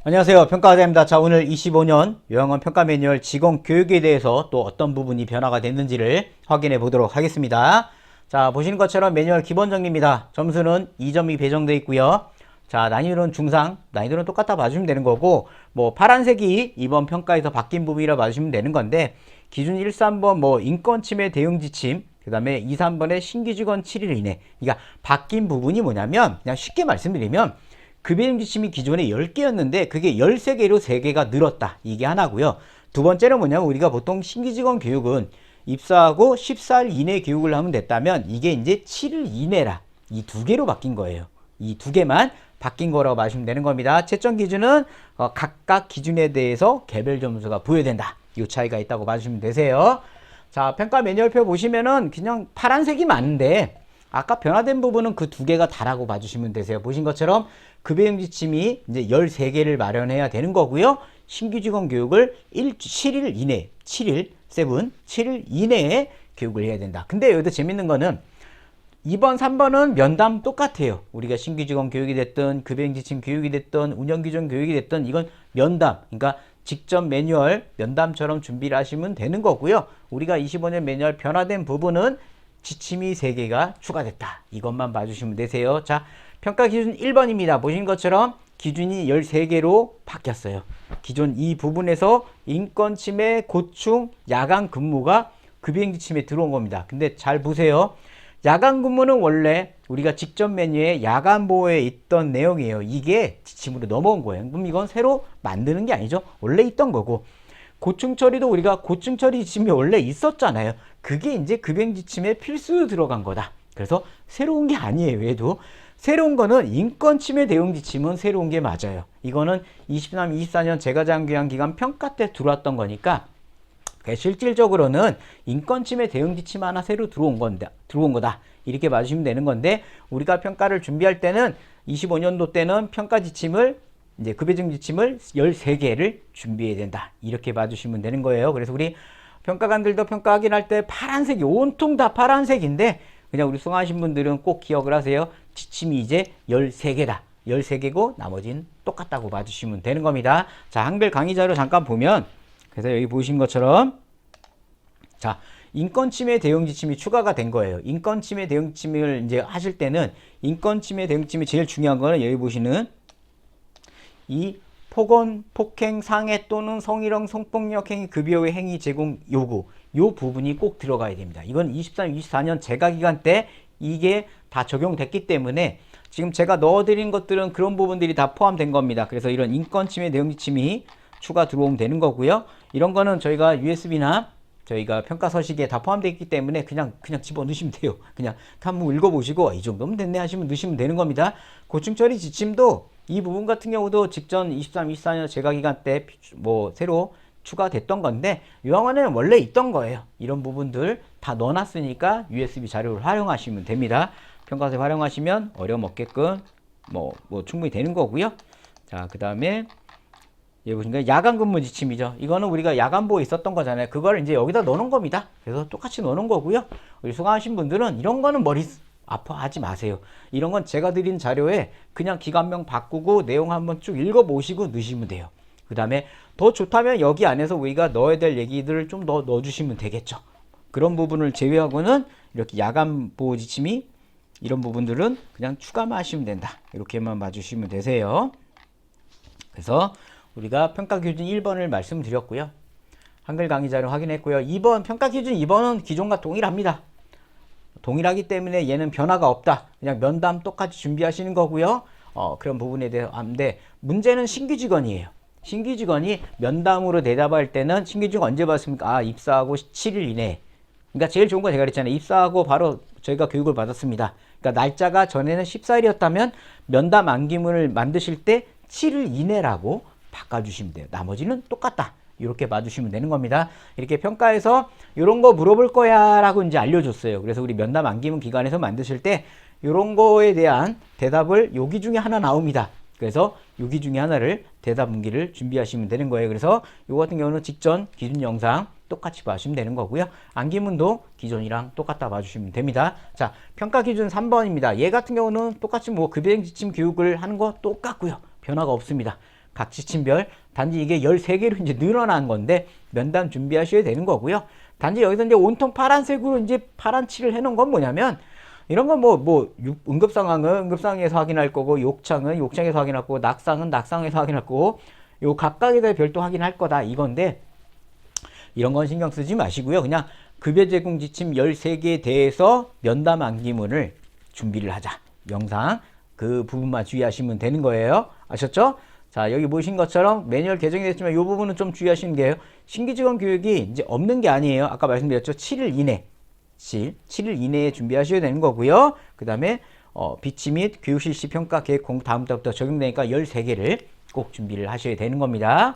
안녕하세요. 평가자입니다. 자, 오늘 25년 요양원 평가 매뉴얼 직원 교육에 대해서 또 어떤 부분이 변화가 됐는지를 확인해 보도록 하겠습니다. 자, 보시는 것처럼 매뉴얼 기본 정리입니다. 점수는 2점이 배정되어 있고요. 자, 난이도는 중상, 난이도는 똑같아 봐주시면 되는 거고, 뭐 파란색이 이번 평가에서 바뀐 부분이라 봐주시면 되는 건데, 기준 1, 3번 뭐 인권 침해 대응 지침, 그 다음에 2, 3번에 신규 직원 7일 이내. 그러니까 바뀐 부분이 뭐냐면, 그냥 쉽게 말씀드리면, 급여행 지침이 기존에 10개였는데 그게 13개로 3개가 늘었다. 이게 하나고요. 두 번째는 뭐냐면 우리가 보통 신규 직원 교육은 입사하고 14일 이내 교육을 하면 됐다면 이게 이제 7일 이내라. 이 두 개로 바뀐 거예요. 이 두 개만 바뀐 거라고 봐주시면 되는 겁니다. 채점 기준은 각각 기준에 대해서 개별 점수가 부여된다. 이 차이가 있다고 봐주시면 되세요. 자, 평가 매뉴얼표 보시면은 그냥 파란색이 많은데 아까 변화된 부분은 그 두 개가 다라고 봐주시면 되세요. 보신 것처럼 급여행 지침이 이제 13개를 마련해야 되는 거고요. 신규 직원 교육을 7일 이내, 7일 이내에 교육을 해야 된다. 근데 여기도 재밌는 거는 2번, 3번은 면담 똑같아요. 우리가 신규 직원 교육이 됐든 급여행 지침 교육이 됐든 운영 규정 교육이 됐든 이건 면담, 그러니까 직접 매뉴얼 면담처럼 준비를 하시면 되는 거고요. 우리가 25년 매뉴얼 변화된 부분은 지침이 3개가 추가됐다. 이것만 봐주시면 되세요. 자, 평가 기준 1번입니다. 보신 것처럼 기준이 13개로 바뀌었어요. 기존 이 부분에서 인권 침해, 고충, 야간 근무가 급여행 지침에 들어온 겁니다. 근데 잘 보세요. 야간 근무는 원래 우리가 직전 메뉴에 야간 보호에 있던 내용이에요. 이게 지침으로 넘어온 거예요. 그럼 이건 새로 만드는 게 아니죠. 원래 있던 거고. 고충 처리도 우리가 고충 처리 지침이 원래 있었잖아요. 그게 이제 급여행 지침에 필수로 들어간 거다. 그래서 새로운 게 아니에요. 얘도. 새로운 거는 인권 침해 대응 지침은 새로운 게 맞아요. 이거는 23, 24년 재가장교양기간 평가 때 들어왔던 거니까 실질적으로는 인권 침해 대응 지침 하나 새로 들어온 거다. 이렇게 봐주시면 되는 건데 우리가 평가를 준비할 때는 25년도 때는 평가 지침을 이제 급여증 지침을 13개를 준비해야 된다. 이렇게 봐주시면 되는 거예요. 그래서 우리 평가관들도 평가 확인할 때 파란색이 온통 다 파란색인데 그냥 우리 수강하신 분들은 꼭 기억을 하세요. 지침이 이제 13개다. 13개고 나머지는 똑같다고 봐주시면 되는 겁니다. 자, 한글 강의 자료 잠깐 보면 그래서 여기 보신 것처럼 자, 인권 침해 대응 지침이 추가가 된 거예요. 인권 침해 대응 지침을 이제 하실 때는 인권 침해 대응 지침이 제일 중요한 거는 여기 보시는 이 폭언, 폭행, 상해 또는 성희롱, 성폭력 행위, 급여의 행위 제공 요구 요 부분이 꼭 들어가야 됩니다. 이건 23, 24년 재가기간 때 이게 다 적용됐기 때문에 지금 제가 넣어드린 것들은 그런 부분들이 다 포함된 겁니다. 그래서 이런 인권침해 내용지침이 추가 들어오면 되는 거고요. 이런 거는 저희가 USB나 저희가 평가 서식에 다 포함되어 있기 때문에 그냥 집어넣으시면 돼요. 그냥 한번 읽어보시고 이 정도면 됐네 하시면 넣으시면 되는 겁니다. 고충처리 지침도 이 부분 같은 경우도 직전 23, 24년 재가기간 때 뭐 새로 추가됐던 건데 요양원에는 원래 있던 거예요. 이런 부분들 다 넣어놨으니까 USB 자료를 활용하시면 됩니다. 평가서에 활용하시면 어려움 없게끔 뭐 충분히 되는 거고요. 자, 그 다음에 여기 보시니까 야간 근무 지침이죠. 이거는 우리가 야간 보호에 있었던 거잖아요. 그걸 이제 여기다 넣어놓은 겁니다. 그래서 똑같이 넣어놓은 거고요. 우리 수강하신 분들은 이런 거는 머리 아파하지 마세요. 이런 건 제가 드린 자료에 그냥 기관명 바꾸고 내용 한번 쭉 읽어보시고 넣으시면 돼요. 그 다음에 더 좋다면 여기 안에서 우리가 넣어야 될 얘기들을 좀 더 넣어주시면 되겠죠. 그런 부분을 제외하고는 이렇게 야간 보호 지침이 이런 부분들은 그냥 추가만 하시면 된다. 이렇게만 봐주시면 되세요. 그래서 우리가 평가 기준 1번을 말씀드렸고요. 한글 강의 자료 확인했고요. 2번 평가 기준 2번은 기존과 동일합니다. 동일하기 때문에 얘는 변화가 없다. 그냥 면담 똑같이 준비하시는 거고요. 그런 부분에 대해서 하는데 문제는 신규 직원이에요. 신규 직원이 면담으로 대답할 때는 신규 직원 언제 받습니까? 아, 입사하고 7일 이내. 그러니까 제일 좋은 거 제가 그랬잖아요. 입사하고 바로 저희가 교육을 받았습니다. 그러니까 날짜가 전에는 14일이었다면 면담 안기문을 만드실 때 7일 이내라고 바꿔주시면 돼요. 나머지는 똑같다. 이렇게 봐주시면 되는 겁니다. 이렇게 평가에서 이런 거 물어볼 거야 라고 이제 알려줬어요. 그래서 우리 면담 안기문 기관에서 만드실 때 이런 거에 대한 대답을 여기 중에 하나 나옵니다. 그래서 여기 중에 하나를 대답 문기를 준비하시면 되는 거예요. 그래서 이거 같은 경우는 직전 기준 영상 똑같이 봐주시면 되는 거고요. 안기문도 기존이랑 똑같다 봐주시면 됩니다. 자, 평가 기준 3번입니다. 얘 같은 경우는 똑같이 뭐 급여행 지침 교육을 하는 거 똑같고요. 변화가 없습니다. 각 지침별. 단지 이게 13개로 이제 늘어난 건데 면담 준비하셔야 되는 거고요. 단지 여기서 이제 온통 파란색으로 이제 파란 칠을 해놓은 건 뭐냐면 이런 건 응급상황은 응급상황에서 확인할 거고, 욕창은 욕창에서 확인할 거고, 낙상은 낙상에서 확인할 거고, 요 각각에 대해 별도 확인할 거다 이건데, 이런 건 신경 쓰지 마시고요. 그냥 급여 제공 지침 13개에 대해서 면담 안기문을 준비를 하자. 영상 그 부분만 주의하시면 되는 거예요. 아셨죠? 자, 여기 보신 것처럼 매뉴얼 개정이 됐지만 이 부분은 좀 주의하시는 게요. 신규 직원 교육이 이제 없는 게 아니에요. 아까 말씀드렸죠. 7일 이내. 7일 이내에 준비하셔야 되는 거고요. 그 다음에 비치 및 교육 실시 평가 계획 공부 다음 달부터 적용되니까 13개를 꼭 준비를 하셔야 되는 겁니다.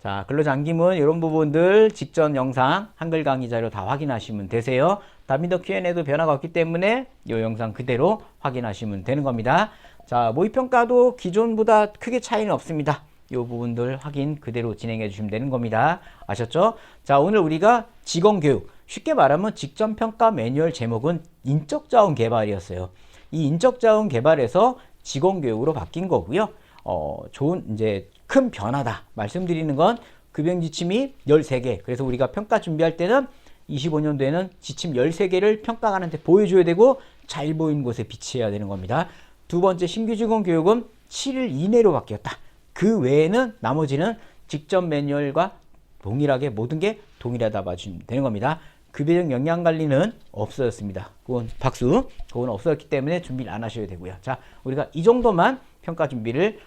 자, 근로자 안기문 이런 부분들 직전 영상 한글 강의 자료 다 확인하시면 되세요. 다빈더 Q&A도 변화가 없기 때문에 이 영상 그대로 확인하시면 되는 겁니다. 자, 모의평가도 기존보다 크게 차이는 없습니다. 이 부분들 확인 그대로 진행해 주시면 되는 겁니다. 아셨죠? 자, 오늘 우리가 직원교육, 쉽게 말하면 직전평가 매뉴얼 제목은 인적자원 개발이었어요. 이 인적자원 개발에서 직원교육으로 바뀐 거고요. 좋은 이제 큰 변화다 말씀드리는 건 급여지침이 13개. 그래서 우리가 평가 준비할 때는 25년도에는 지침 13개를 평가관한테 보여줘야 되고 잘 보이는 곳에 비치해야 되는 겁니다. 두 번째, 신규 직원 교육은 7일 이내로 바뀌었다. 그 외에는 나머지는 직전 매뉴얼과 동일하게 모든 게 동일하다 봐주시면 되는 겁니다. 급여적 역량관리는 없어졌습니다. 그건 박수. 그건 없어졌기 때문에 준비를 안 하셔야 되고요. 자, 우리가 이 정도만 평가 준비를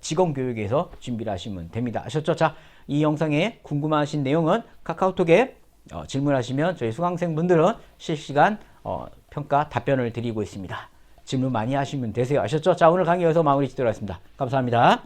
직원교육에서 준비를 하시면 됩니다. 아셨죠? 자, 이 영상에 궁금하신 내용은 카카오톡에 질문하시면 저희 수강생분들은 실시간 평가 답변을 드리고 있습니다. 질문 많이 하시면 되세요. 아셨죠? 자, 오늘 강의 여기서 마무리 짓도록 하겠습니다. 감사합니다.